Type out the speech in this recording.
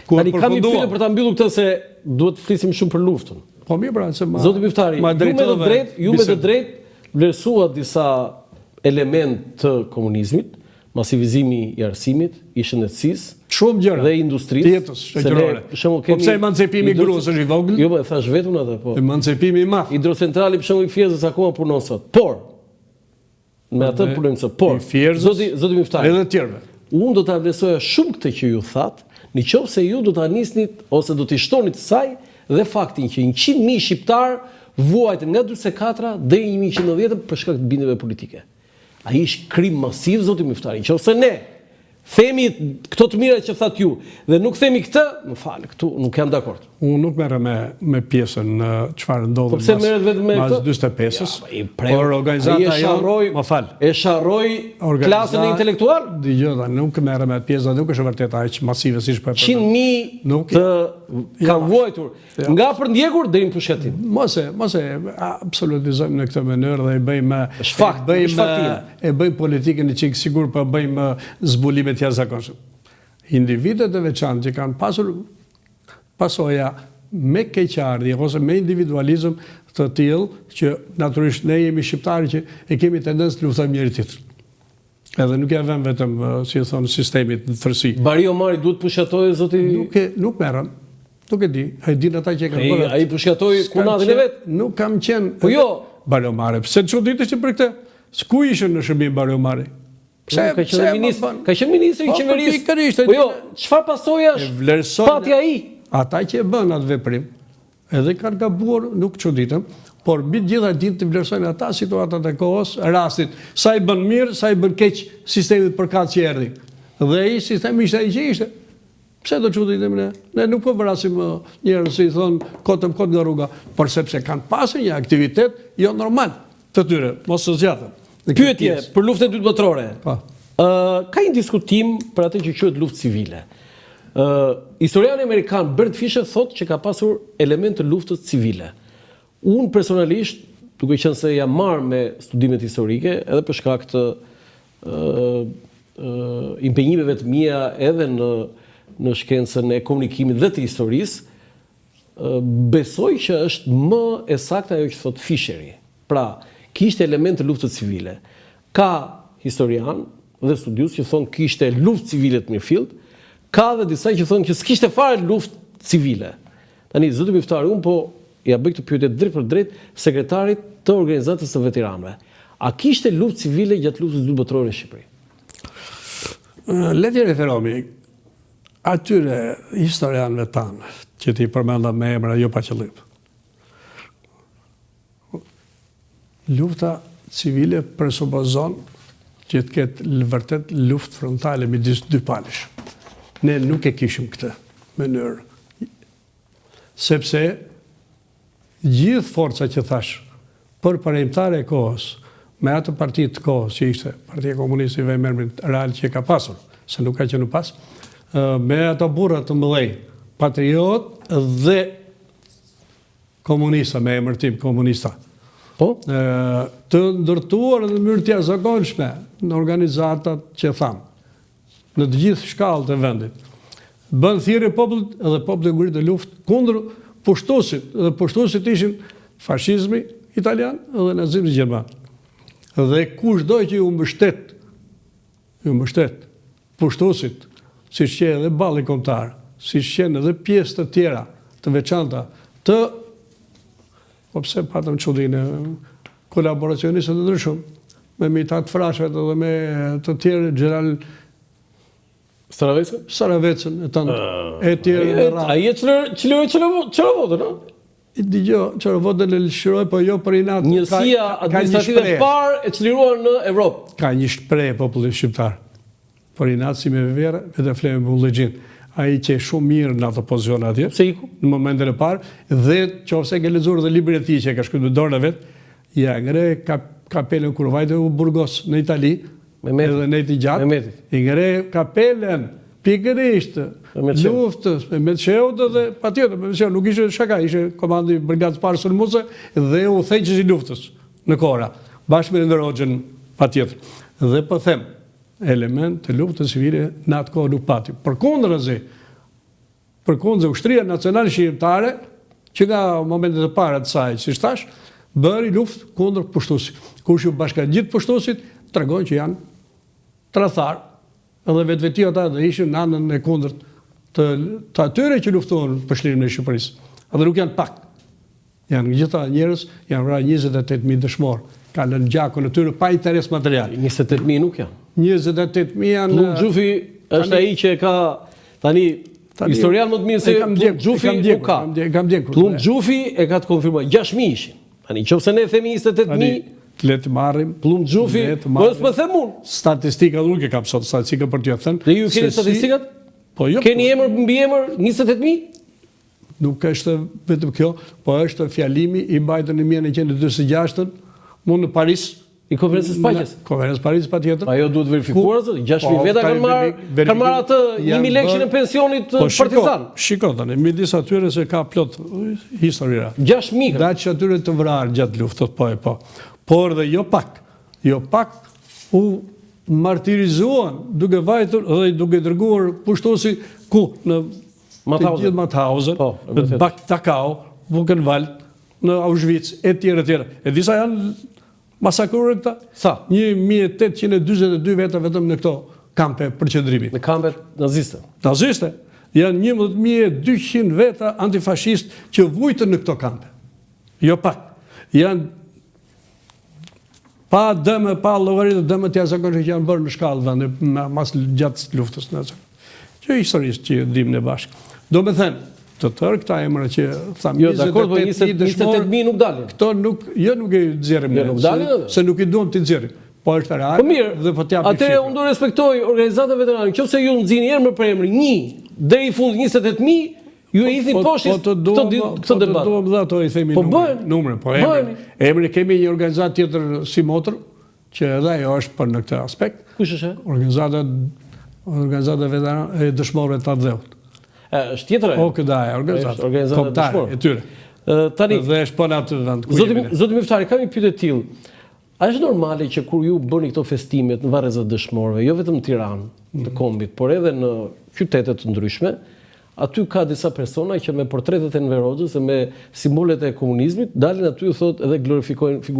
Tani kam një pyetje për ta mbyllur këtë se duhet të flisim shumë për luftën. Po mirë pra, se Zoti Miftari, ju me të drejtë vlerësuat disa element të komunizmit, masivizimi i arsimit, i shëndetësisë, shumë gjëra dhe industrisë. Tjetës shoqërore. Po pse emancipimi i gruas është i vogël? Jo, më thash vetëm atë, po. Emancipimi i madh. Hidrocentrali për shembull i Fierëzës akoma punon sot. Por me atë punojnë sot. Por zoti Miftari. Edhe të tjerëve. Unë do ta vlerësoja shumë këtë që ju thatë, nëse ju do ta nisnit ose do t'i shtonit saj dhe faktin që 100.000 shqiptar vuajtën nga 44 deri në 190 për shkak të bindjeve politike. Ai është krim masiv, zoti Miftari. Nëse ne themi këto të mira që thatë ju dhe nuk themi këtë, më falë, këtu nuk jam dakord. Unë nuk merrem me pjesën në çfarë ndodhi mas 45-s. Por organizata jonë, më fal. E sharroi klasën intelektual? Dgjoj, nuk merrem me pjesën, nuk është vërtet aq masive siç po e thonë. 100.000 të kanë vuajtur nga përndjekur deri në pushtetin. Mos e absolutizojmë në këtë mënyrë dhe e bëjmë politikën e çik sigur po bëjmë zbulime të jashtëzakonshme. Individët e veçantë që kanë pasur pasoja me keqardhje ose me individualizëm të tillë që natyrisht ne jemi shqiptarë që e kemi tendencë të luftojmë njëri tjetrin. Edhe nuk ja vëm vetëm, si e thonë, sistemit në tërësi. Bari Omari duhet pushatohet zoti? Nuk merrem. Nuk e di. Ai din ata që e kanë bërë. Ai pushatoi kunatin e vet? Nuk kam qenë. Po jo, Bari Omari. Pse çuditësh për këtë? Ku ishën në shërbim Bari Omari? Ka qenë ministri i qeverisë. Po jo, çfarë pasojash pati ai? Ata që e bën atë veprim, edhe kanë gabuar, nuk çuditëm, por mbi të gjitha dinë të vlerësojnë ata situatat e kohës, rastit, sa i bën mirë, sa i bën keq sistemit përkat që erdhi. Dhe ai sistemi ishte ai që ishte. Pse do çuditemi ne? Ne nuk po vrasim njerëz si thon kot nga rruga, por sepse kanë pasur një aktivitet jo normal të tyre, mos së zgjatën. Pyetje për luftën e dytë botërore. Po. Ka një diskutim për atë që quhet luftë civile. Historiani amerikan Bert Fisher thotë që ka pasur element të luftës civile. Unë personalisht, duke qenë se jam marrë me studimet historike, edhe për shkak të impenjimeve të mia edhe në shkencën e komunikimit dhe të historisë, besoj që është më e saktë ajo që thotë Fisheri. Pra, kishte element të luftës civile. Ka historian dhe studius që thonë kishte luftë civile të mirëfillt, ka dhe disa që thonë që s'kishte fare luftë civile. Tani, zoti Miftari, unë po ja bëj këtë pyetje drejt për drejt sekretarit të organizatës së veteranëve. A kishte luftë civile gjatë luftës së dytë botërore në Shqipëri? Le të referohemi atyre historianëve tanë që ti përmenda me emra jo pa qëllim. Lufta civile presupozon që të ketë vërtet luftë frontale midis dy palësh. Ne nuk e kishim këtë mënyrë. Sepse gjithë forca që thash për parajmëtare e kohës, me atë partit të kohës që ishte Partia Komuniste i Vejmermin real që ka pasur, se nuk ka qenë pas, me ato burrat të mëdhej, patriot dhe komunista, me emërtim komunista. Të ndërtuar në mënyrë të jashtëzakonshme në organizatat që thamë, në të gjithë shkallët e vendit. Bën thirrje popullit edhe populli ngrit në luftë kundër pushtuesit, dhe pushtuesit ishin fashizmi italian dhe nazizmi gjerman. Dhe kushdo që ju mbështet pushtuesit, siç që edhe balli kombëtar, siç që edhe pjesë të tjera të veçanta të pse patëm çudinë kolaboracionistë të ndryshëm, me Mitat Frashët dhe me të tjerë Gjeral Saravecën e tëndë. E tjerë në rratë. A je qëllovodë, no? Digjo, qëllovodën e lëshiroj, po jo për inatë. Njësia administrative parë e qëliruar në Evropë. Ka një shprehje populli shqiptar. Për inatë si me verë, edhe fleme me Ullegjinë. Ai që e shumë mirë në ato pozicione atje, në momentin e parë, dhe qofse ke lexuar dhe librin e tij që ka shkruar me dorën e vet, ja ngre kapelen kur vajte u Burgos në Itali, edhe në të gjatë, i ngre kapelen pikërisht luftës me Çeut dhe patjetër me Çeut, nuk ishte shaka, ishte komandi brigadës parë sulmuese dhe u thëgjës i luftës në Kora, bashkë me Ndoroxhën patjetër. Dhe po them, element të luftës civile në atë kohë nuk pati. Përkundërzi, Përkundër ushtria nacionale shqiptare, që nga momentet e para të saj, si thash, bëri luftë kundër pushtuesit. Kush ju bashkangjit pushtuesit, tregon që janë tradhtar, edhe vetvetia ata do ishin në anën e kundërt të atyre që luftuan për shlirimin e Shqipërisë. Edhe nuk janë pak. Janë gjitha njerëz, janë vrarë 28.000 dëshmorë. Ka lënë gjakun e tyre pa interes material. 28.000 nuk janë. 28.000 janë. Plum Xhufi është ai që ka tani historian më të mirë se Plum Xhufi nuk ka. Plum Xhufi e ka të konfirmuar 6.000 ishin. Tani nëse ne themi 28.000, le të marrim Plum Xhufi, po s'po them unë. Statistika nuk e kam sot statistika për t'ju thënë. Dhe ju keni statistikat? Po jo. Keni emër mbi emër 28.000? Nuk është vetëm kjo, po është fjalimi i Biden në 1946-ën, mund në Paris. I konferencës paqes? Konferencës Paris patjetër. Ajo duhet verifikuar, 6.000 veta kanë marrë atë 1.000 lekë në pensionit partizan. Shiko tani, midis atyre se ka plot historira. 6.000. Daç atyre të vrarë gjatë luftës, po. Por dhe jo pak u martirizuan duke vajtur dhe duke dërguar pushtuesi ku në Mauthausen, në Dachau, Buchenwald, në Auschwitz, e tjera. E disa janë masakruar këta? Sa? 1842 veta vetëm në këto kampe përqendrimi. Në kampet naziste. Naziste. Janë 11.200 veta antifashist që vujtën në këto kampe. Jo pak. Janë pa dëmë, pa llogaritë dëmë të jashtëzakonshme që janë bërë në shkallë vende mas gjatë luftës nacionale. Që historisë që dim ne bashkë. Do me thënë, të tërë këta emra që thamë 28.000 nuk dalin. Këto nuk e nxjerrim ne, se nuk i duam të nxjerrim. Po është real. Po mirë, dhe po t'japim. Atëherë unë do respektoj organizatën veterane. Nëse ju nxjini emër për emër 1 deri në fund 28.000, ju e idhin poshtë këtë debat. Po do ato i themi numrin, po emri kemi një organizatë tjetër si Motër, që edhe ajo është për në këtë aspekt. Kush është? Organizata veterane e dëshmorëve të Dheut. Është tjetër. O këdaj, organizata kombëtare e tyre. Tani dhe është po në atë vend. Zoti Miftari, kam një pyetje të tillë. A është normale që kur ju bëni këto festimet në varrezat dëshmorëve, jo vetëm në Tiranë, të Kombit, por edhe në qytete të ndryshme, aty ka disa persona që me portretet e Enver Hoxhës dhe me simbolet e komunizmit dalin aty u thotë edhe glorifikojnë figurën